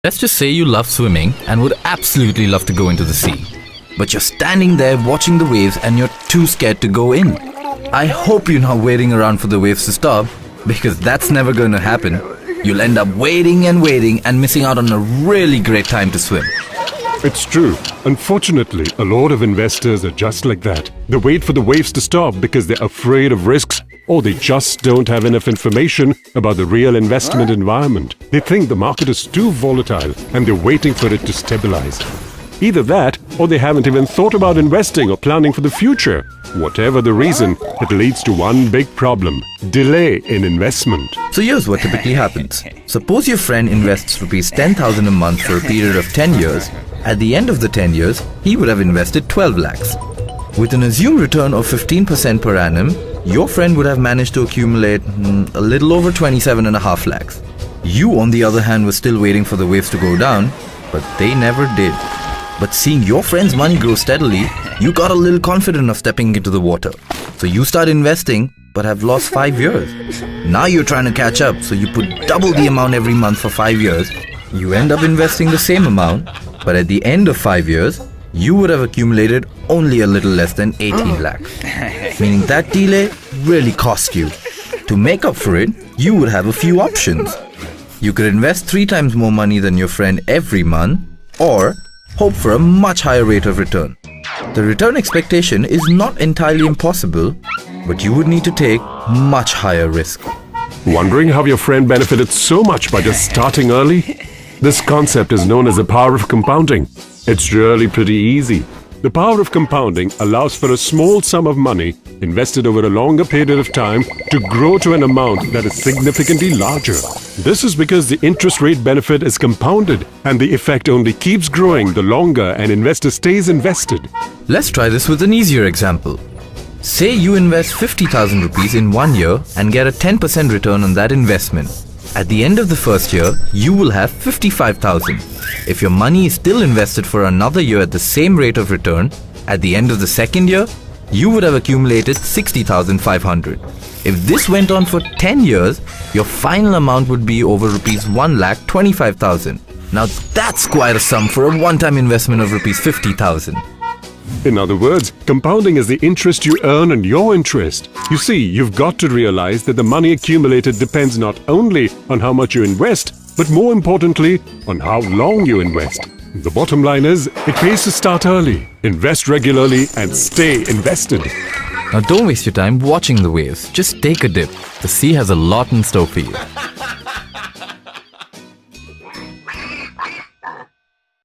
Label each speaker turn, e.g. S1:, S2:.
S1: Let's just say you love swimming and would absolutely love to go into the sea. But you're standing there watching the waves and you're too scared to go in. I hope you're not waiting around for the waves to stop, because that's never going to happen. You'll end up waiting and waiting and missing out on a really great time to swim.
S2: It's true. Unfortunately, a lot of investors are just like that. They wait for the waves to stop because they're afraid of risks, or they just don't have enough information about the real investment environment. They think the market is too volatile and they're waiting for it to stabilize. Either that, or they haven't even thought about investing or planning for the future. Whatever the reason, it leads to one big problem: delay in investment.
S1: So here's what typically happens. Suppose your friend invests rupees 10,000 a month for a period of 10 years. At the end of the 10 years, he would have invested 12 lakhs. With an assumed return of 15% per annum, your friend would have managed to accumulate a little over 27.5 lakhs. You, on the other hand, were still waiting for the waves to go down, but they never did. But seeing your friend's money grow steadily, you got a little confident of stepping into the water. So you start investing, but have lost 5 years. Now you're trying to catch up, so you put double the amount every month for 5 years. You end up investing the same amount, but at the end of 5 years, you would have accumulated only a little less than 18 lakhs. Meaning that delay really cost you. To make up for it, you would have a few options. You could invest 3 times more money than your friend every month, or hope for a much higher rate of return. The return expectation is not entirely impossible, but you would need to take much higher risk.
S2: Wondering how your friend benefited so much by just starting early? This concept is known as the power of compounding. It's really pretty easy. The power of compounding allows for a small sum of money invested over a longer period of time to grow to an amount that is significantly larger. This is because the interest rate benefit is compounded and the effect only keeps growing the longer an investor stays invested.
S1: Let's try this with an easier example. Say you invest 50,000 rupees in 1 year and get a 10% return on that investment. At the end of the first year, you will have 55,000. If your money is still invested for another year at the same rate of return, at the end of the second year, you would have accumulated 60,500. If this went on for 10 years, your final amount would be over rupees 1,25,000. Now that's quite a sum for a one-time investment of rupees 50,000.
S2: In other words, compounding is the interest you earn on your interest. You see, you've got to realize that the money accumulated depends not only on how much you invest, but more importantly, on how long you invest. The bottom line is, it pays to start early, invest regularly, and stay invested.
S1: Now don't waste your time watching the waves. Just take a dip. The sea has a lot in store for you.